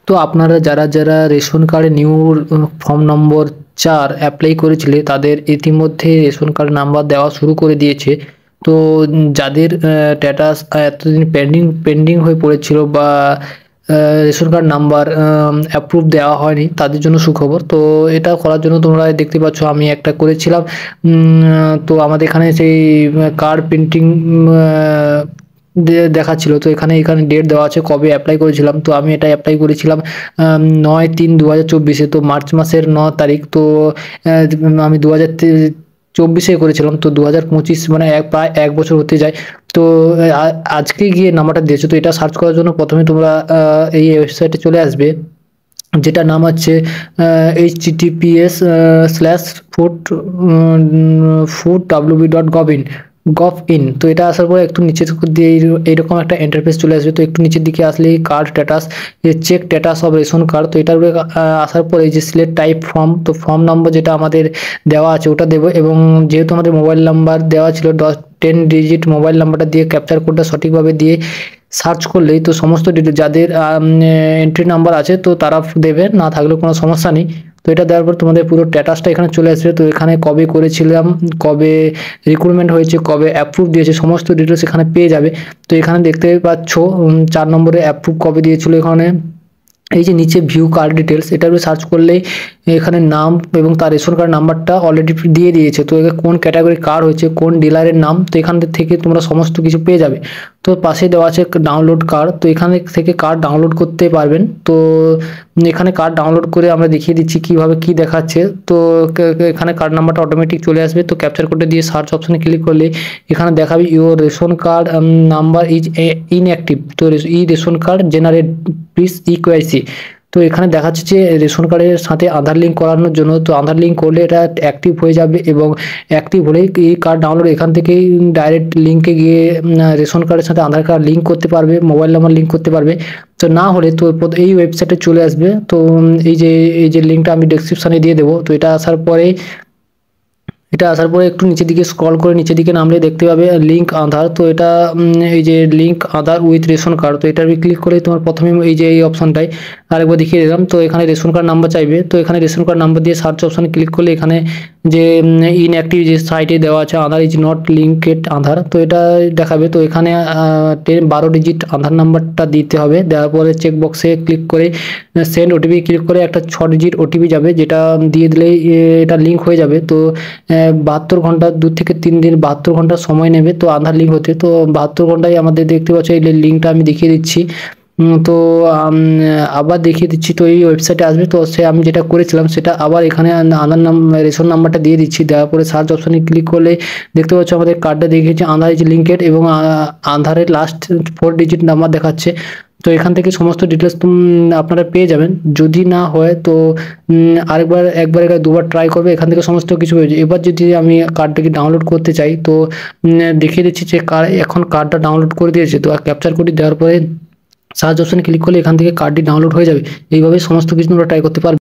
তো আপনারা যারা যারা রেশন কার্ডে নিউ ফর্ম নম্বর 4 অ্যাপ্লাই করেছিলে তাদের ইতিমধ্যে রেশন কার্ড নাম্বার দেওয়া শুরু করে দিয়েছে। তো যাদের স্ট্যাটাস এতদিন পেন্ডিং হয়ে পড়েছিল বা রেশন কার্ড নাম্বার অ্যাপ্রুভ দেওয়া হয়নি তাদের জন্য সুখবর। তো এটা করার জন্য তোমরা দেখতে পাচ্ছ আমি একটা করেছিলাম। তো আমাদের এখানে সেই কার্ড প্রিন্টিং দেখাচ্ছিল। তো এখানে ডেট দেওয়া আছে কবে অ্যাপ্লাই করেছিলাম। তো আমি এটা অ্যাপ্লাই করেছিলাম 9/3/2024 তো মার্চ মাসের 9 তারিখ। তো আমি 2024 করেছিলাম। তো 2025 মানে প্রায় 1 বছর হতে যায়। তো আজকে গিয়ে নাম্বারটা দিয়েছে। তো এটা সার্চ করার জন্য প্রথমে তোমরা এই ওয়েবসাইটে চলে আসবে, যেটার নাম হচ্ছে https://foodwb.gov.in। তো এটা আসার পরে একটু নিচে দিয়ে এইরকম একটা ইন্টারফেস চলে আসবে। তো একটু নিচের দিকে আসলে card status, check status of ration card. তো এটার আসার পরে এই যে সিলেক্ট টাইপ ফর্ম, তো ফর্ম নম্বর যেটা আমাদের দেওয়া আছে ওটা দেবো। এবং যেহেতু আমাদের মোবাইল নাম্বার দেওয়া ছিল 10 ডিজিট মোবাইল নাম্বারটা দিয়ে ক্যাপচার কোডটা সঠিকভাবে দিয়ে সার্চ করলেই তো সমস্ত ডিটেল যাদের এন্ট্রি নাম্বার আছে তো তারা দেবে, না থাকলেও কোনো সমস্যা নেই। তো এটা দেওয়ার পর তোমাদের পুরো স্ট্যাটাসটা এখানে চলে আসবে। তো এখানে কবে করেছিলাম, কবে রিক্রুটমেন্ট হয়েছে, কবে অ্যাপ্রুভ দিয়েছে, সমস্ত ডিটেলস এখানে পেয়ে যাবে। তো এখানে দেখতে পাচ্ছ 4 নম্বরে অ্যাপ্রুভ কবে দিয়েছিল। এখানে এই যে নিচে ভিউ কার্ড ডিটেলস এটার উপরে সার্চ করলেই এখানে নাম এবং তার রেশন কার্ড নাম্বারটা অলরেডি দিয়ে দিয়েছে। তো কোন ক্যাটাগরি কার্ড হয়েছে, কোন ডিলারের নাম, তো এখান থেকে তোমরা সমস্ত কিছু পেয়ে যাবে। তো পাশে দেওয়া আছে ডাউনলোড কার্ড, তো এখানে থেকে কার্ড ডাউনলোড করতে পারবেন। তো এখানে কার্ড ডাউনলোড করে আমরা দেখিয়ে দিচ্ছি কিভাবে কি দেখাচ্ছে। তো এখানে কার্ড নাম্বারটা অটোমেটিক চলে আসবে। তো ক্যাপচার কোডে দিয়ে সার্চ অপশনে ক্লিক করলে এখানে দেখাবে your ration card number is inactive. তো e ration card generate please eKYC. তো এখানে দেখাচ্ছে যে রেশন কার্ডের সাথে আধার লিঙ্ক করানোর জন্য, তো আধার লিঙ্ক করলে এটা অ্যাক্টিভ হয়ে যাবে এবং অ্যাক্টিভ হলেই এই কার্ড ডাউনলোড এখান থেকেই ডাইরেক্ট লিঙ্কে গিয়ে রেশন কার্ডের সাথে আধার কার্ড লিঙ্ক করতে পারবে, মোবাইল নাম্বার লিঙ্ক করতে পারবে। তো না হলে তো এই ওয়েবসাইটে চলে আসবে। তো এই যে লিঙ্কটা আমি ডেসক্রিপশনে দিয়ে দেবো। তো এটা আসার পরে একটু নিচের দিকে স্ক্রল করে নিচের দিকে নামলে দেখতে পাবে লিঙ্ক আধার। তো এটা এই যে link Aadhaar with ration card, তো এটার ক্লিক করে তোমার প্রথমে এই যে এই অপশনটাই আরেকবার দেখিয়ে দিলাম। তো এখানে রেশন কার্ড নাম্বার চাইবে। তো এখানে রেশন কার্ড নাম্বার দিয়ে সার্চ অপশনে ক্লিক করলে এখানে যে ইনঅ্যাক্টিভ যে সাইটে দেওয়া আছে আধার ইজ নট লিঙ্কেড আধার, তো এটা দেখাবে। তো এখানে 12 ডিজিট আধার নাম্বারটা দিতে হবে। দেওয়ার পরে চেক বক্সে ক্লিক করে সেন্ড ওটিপি ক্লিক করে একটা 6 ডিজিট ওটিপি যাবে, যেটা দিয়ে দিলেই এটা লিঙ্ক হয়ে যাবে। তো 72 ঘন্টা 2 থেকে 3 দিন 72 ঘন্টা সময় নেবে তো আধার লিঙ্ক হতে। তো 72 ঘন্টায় আমাদের দেখতে পাচ্ছ এই লিঙ্কটা আমি দেখিয়ে দিচ্ছি। তো আবার দেখিয়ে দিচ্ছি। তো এই ওয়েবসাইটে আসবে। তো আমি যেটা করেছিলাম সেটা আবার এখানে আধার রেশন নাম্বারটা দিয়ে দিচ্ছি। দেওয়ার পরে সার্চ অপশনে ক্লিক করলে দেখতে পাচ্ছ আমাদের কার্ডটা দেখিয়েছে আধার ইজ লিঙ্কেড এবং আধারের লাস্ট 4 ডিজিট নাম্বার দেখাচ্ছে। তো এখান থেকে সমস্ত ডিটেলস আপনারা পেয়ে যাবেন। যদি না হয় তো একবার দুবার ট্রাই করবে, এখান থেকে সমস্ত কিছু হয়ে যায়। এবার যদি আমি কার্ডটাকে ডাউনলোড করতে চাই তো দেখিয়ে দিচ্ছি যে এখন কার্ডটা ডাউনলোড করে দিয়েছে। তো ক্যাপচার কোডটি দেওয়ার পরে সার্চ অপশনে ক্লিক করলে এখান থেকে কার্ডটি ডাউনলোড হয়ে যাবে। এইভাবে সমস্ত কিছু তোমরা ট্রাই করতে পারবে।